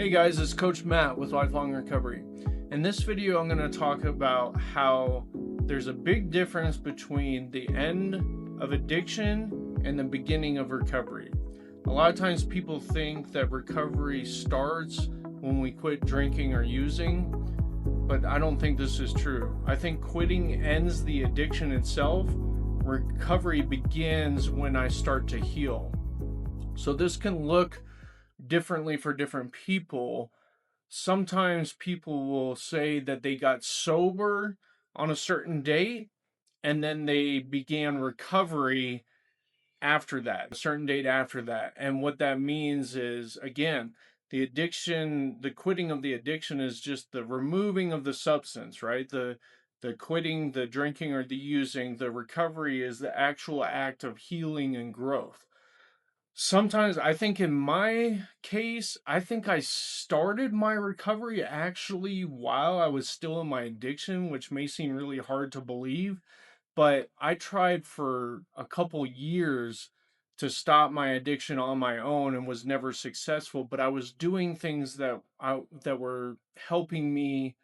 Hey guys, it's Coach Matt with Lifelong Recovery. In this video, I'm going to talk about how there's a big difference between the end of addiction and the beginning of recovery. A lot of times people think that recovery starts when we quit drinking or using, but I don't think this is true. I think quitting ends the addiction itself. Recovery begins when I start to heal. So this can look differently for different people. Sometimes people will say that they got sober on a certain date and then they began recovery after that, a certain date after that. And what that means is, again, the quitting of the addiction is just the removing of the substance, right? The quitting, the drinking or the using. The recovery is the actual act of healing and growth. Sometimes I think in my case, I think I started my recovery actually while I was still in my addiction, which may seem really hard to believe, but I tried for a couple years to stop my addiction on my own and was never successful, but I was doing things that were helping me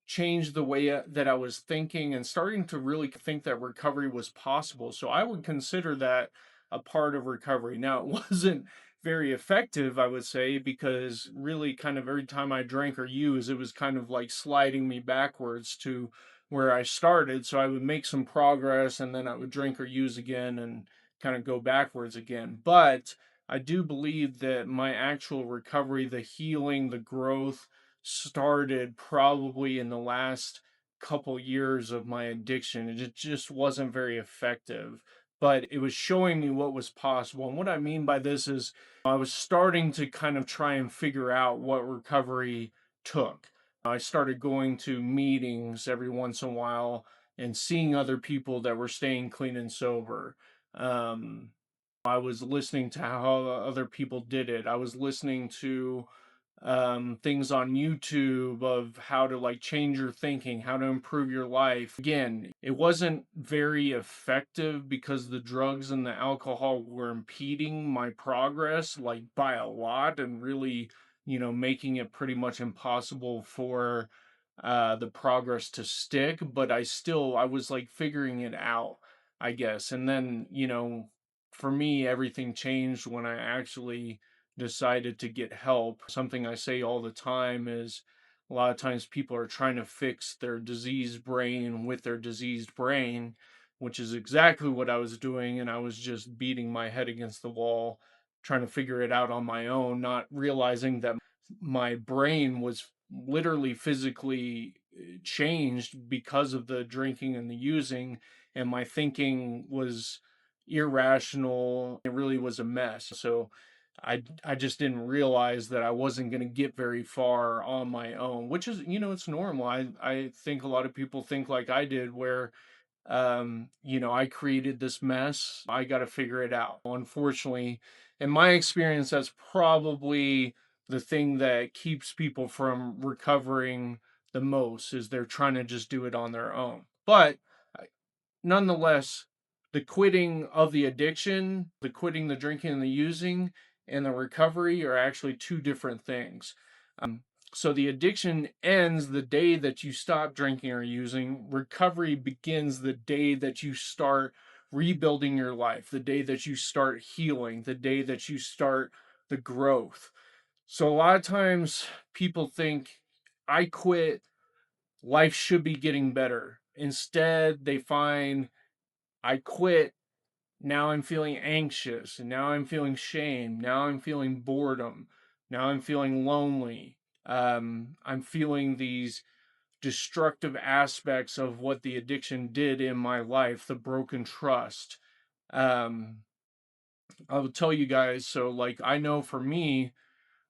changed the way that I was thinking and starting to really think that recovery was possible. So I would consider that a part of recovery. Now, it wasn't very effective, I would say, because really kind of every time I drank or used, it was kind of like sliding me backwards to where I started. So I would make some progress and then I would drink or use again and kind of go backwards again. But I do believe that my actual recovery, the healing, the growth, started probably in the last couple years of my addiction. It just wasn't very effective, but it was showing me what was possible. And what I mean by this is I was starting to kind of try and figure out what recovery took. I started going to meetings every once in a while and seeing other people that were staying clean and sober. Um, I was listening to how other people did it. I was listening to things on YouTube of how to like change your thinking, how to improve your life. Again, it wasn't very effective because the drugs and the alcohol were impeding my progress like by a lot and really, making it pretty much impossible for the progress to stick. But I was like figuring it out, I guess. And then, for me, everything changed when I actually decided to get help. Something I say all the time is a lot of times people are trying to fix their diseased brain with their diseased brain, which is exactly what I was doing. And I was just beating my head against the wall, trying to figure it out on my own, not realizing that my brain was literally physically changed because of the drinking and the using, and my thinking was irrational. It really was a mess. So I just didn't realize that I wasn't going to get very far on my own, which is, it's normal. I think a lot of people think like I did, where I created this mess. I got to figure it out. Unfortunately, in my experience, that's probably the thing that keeps people from recovering the most is they're trying to just do it on their own. But nonetheless, the quitting of the addiction, the quitting the drinking and the using, and the recovery are actually two different things. So the addiction ends the day that you stop drinking or using. Recovery begins the day that you start rebuilding your life, the day that you start healing, the day that you start the growth. So a lot of times people think, I quit, life should be getting better. Instead, they find, I quit, now I'm feeling anxious, and now I'm feeling shame, now I'm feeling boredom, now I'm feeling lonely. I'm feeling these destructive aspects of what the addiction did in my life, the broken trust. Um, I will tell you guys, so like I know for me,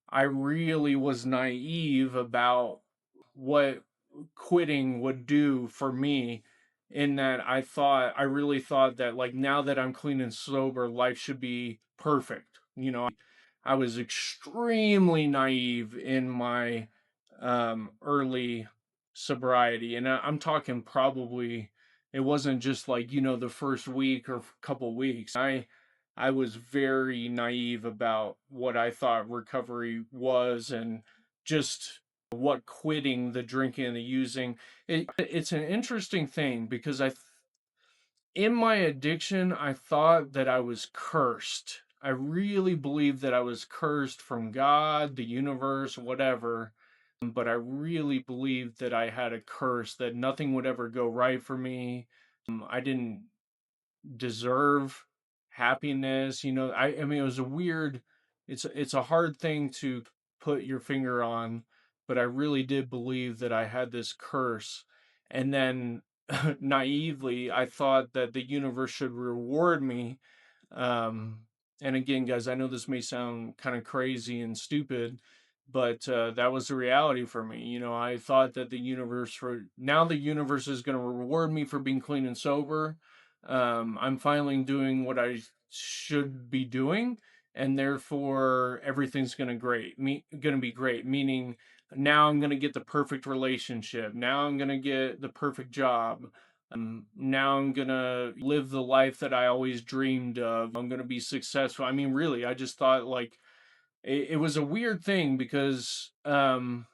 I really was naive about what quitting would do for me, in that I really thought that like now that I'm clean and sober, life should be perfect. I was extremely naive in my early sobriety, and I'm talking probably it wasn't just like the first week or couple weeks. I was very naive about what I thought recovery was, and just what quitting the drinking and the using. It's an interesting thing because in my addiction, I thought that I was cursed. I really believed that I was cursed from God, the universe, whatever. But I really believed that I had a curse, that nothing would ever go right for me. I didn't deserve happiness. I mean, it was a weird, it's a hard thing to put your finger on, but I really did believe that I had this curse. And then naively, I thought that the universe should reward me. um and again, guys, I know this may sound kind of crazy and stupid, but that was the reality for me. I thought that the universe is going to reward me for being clean and sober. I'm finally doing what I should be doing, and therefore everything's going to be great. Meaning, now I'm going to get the perfect relationship. Now I'm going to get the perfect job. Now I'm gonna live the life that I always dreamed of. I'm gonna be successful. I mean, really, I just thought like it was a weird thing because the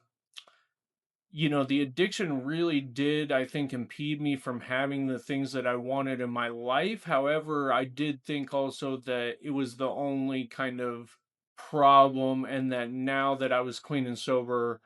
addiction really did, I think, impede me from having the things that I wanted in my life. However, I did think also that it was the only kind of problem, and that now that I was clean and sober,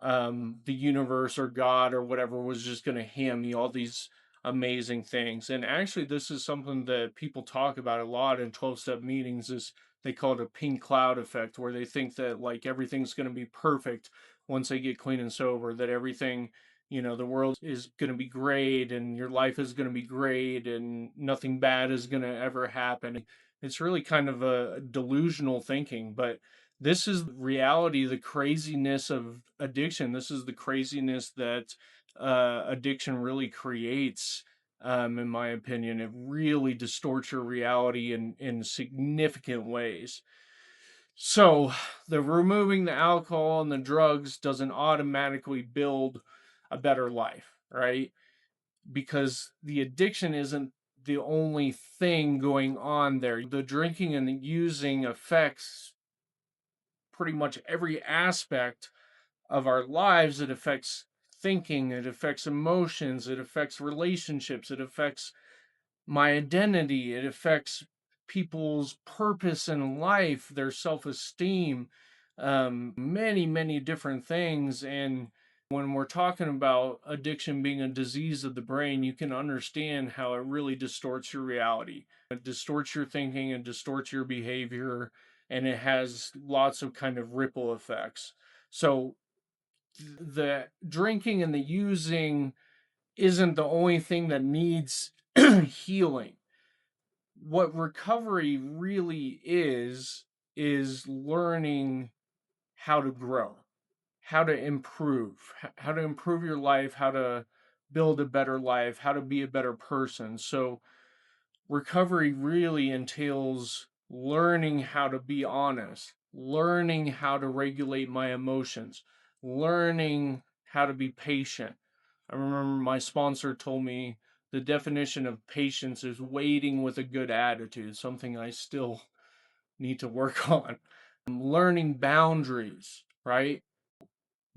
the universe or God or whatever was just going to hand me all these amazing things. And actually, this is something that people talk about a lot in 12-step meetings. Is they call it a pink cloud effect, where they think that like everything's going to be perfect once they get clean and sober, that everything, the world is going to be great and your life is going to be great and nothing bad is going to ever happen. It's really kind of a delusional thinking, but this is reality, the craziness of addiction. This is the craziness that addiction really creates. In my opinion, it really distorts your reality in significant ways. So, the removing the alcohol and the drugs doesn't automatically build a better life, right? Because the addiction isn't the only thing going on there. The drinking and the using affects pretty much every aspect of our lives. It affects thinking, it affects emotions, it affects relationships, it affects my identity, it affects people's purpose in life, their self-esteem, many, many different things. And when we're talking about addiction being a disease of the brain, you can understand how it really distorts your reality. It distorts your thinking, it distorts your behavior, and it has lots of kind of ripple effects. So the drinking and the using isn't the only thing that needs healing. What recovery really is learning how to grow, how to improve, how to improve your life, how to build a better life, how to be a better person. So recovery really entails learning how to be honest, learning how to regulate my emotions, learning how to be patient. I remember my sponsor told me the definition of patience is waiting with a good attitude, something I still need to work on. Learning boundaries, right?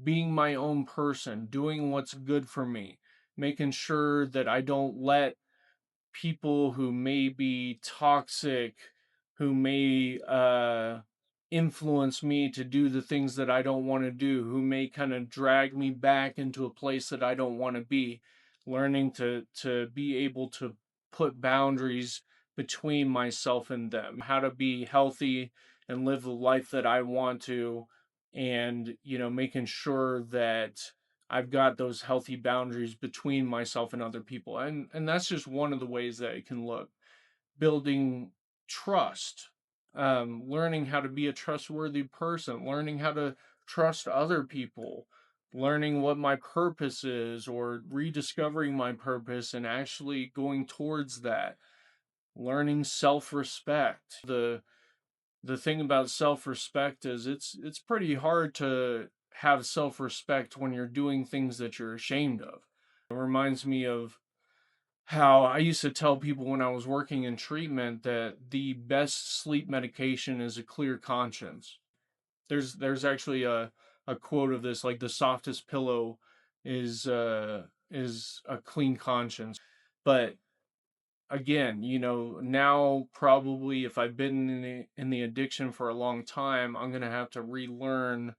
Being my own person, doing what's good for me, making sure that I don't let people who may be toxic, who may influence me to do the things that I don't want to do, who may kind of drag me back into a place that I don't want to be. Learning to be able to put boundaries between myself and them, how to be healthy and live the life that I want to, and making sure that I've got those healthy boundaries between myself and other people. And that's just one of the ways that it can look. Building trust, learning how to be a trustworthy person, learning how to trust other people, learning what my purpose is, or rediscovering my purpose and actually going towards that. Learning self-respect. The thing about self-respect is it's pretty hard to have self-respect when you're doing things that you're ashamed of. It reminds me of how I used to tell people when I was working in treatment that the best sleep medication is a clear conscience. There's actually a quote of this, like the softest pillow is a clean conscience. But again, now probably if I've been in the addiction for a long time, I'm gonna have to relearn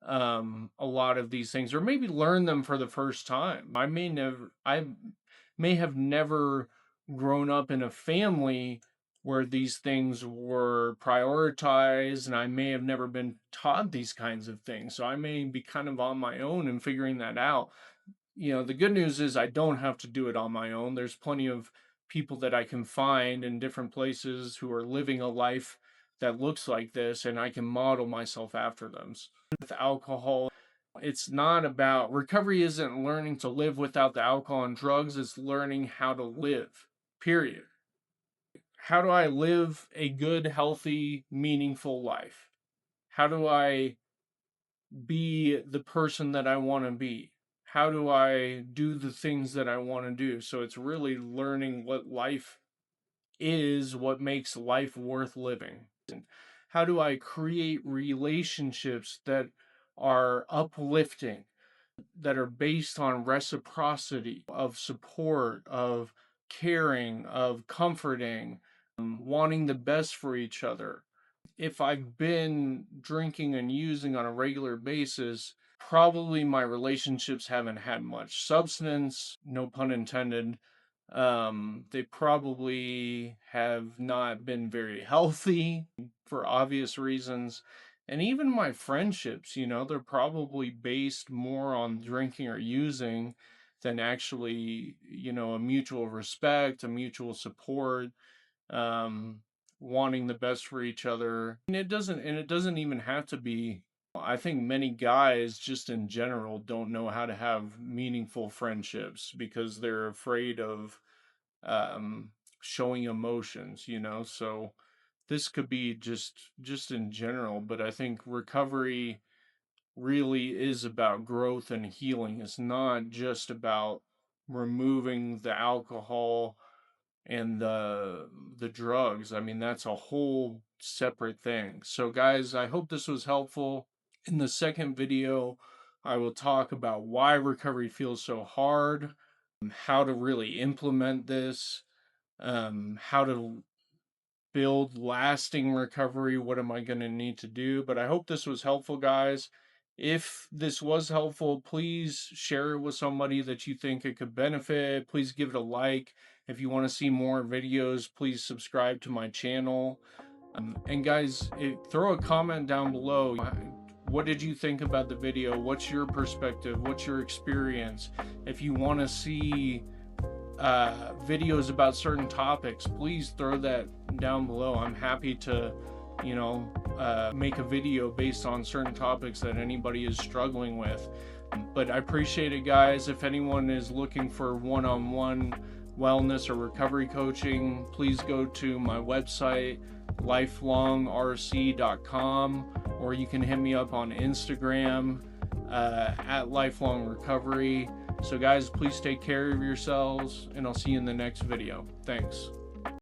a lot of these things, or maybe learn them for the first time. I may have never grown up in a family where these things were prioritized, and I may have never been taught these kinds of things. So I may be kind of on my own and figuring that out. The good news is I don't have to do it on my own. There's plenty of people that I can find in different places who are living a life that looks like this, and I can model myself after them. With alcohol, it's not about recovery, isn't learning to live without the alcohol and drugs, it's learning how to live, period. How do I live a good, healthy, meaningful life? How do I be the person that I want to be? How do I do the things that I want to do? So it's really learning what life is, what makes life worth living. How do I create relationships that are uplifting, that are based on reciprocity, of support, of caring, of comforting, wanting the best for each other? If I've been drinking and using on a regular basis, probably my relationships haven't had much substance, no pun intended. They probably have not been very healthy for obvious reasons. And even my friendships, they're probably based more on drinking or using than actually, a mutual respect, a mutual support, um, wanting the best for each other. And it doesn't even have to be. I think many guys just in general don't know how to have meaningful friendships because they're afraid of um, showing emotions, So this could be just in general, but I think recovery really is about growth and healing. It's not just about removing the alcohol and the drugs. I mean, that's a whole separate thing. So guys, I hope this was helpful. In the second video, I will talk about why recovery feels so hard, how to really implement this, how to build lasting recovery. What am I going to need to do? But I hope this was helpful, guys. If this was helpful, please share it with somebody that you think it could benefit. Please give it a like. If you want to see more videos, please subscribe to my channel. And guys, throw a comment down below. What did you think about the video? What's your perspective? What's your experience? If you want to see videos about certain topics, please throw that down below. I'm happy to make a video based on certain topics that anybody is struggling with. But I appreciate it, guys. If anyone is looking for one-on-one wellness or recovery coaching, please go to my website, lifelongrc.com, or you can hit me up on Instagram at lifelong recovery. So guys, please take care of yourselves, and I'll see you in the next video. Thanks.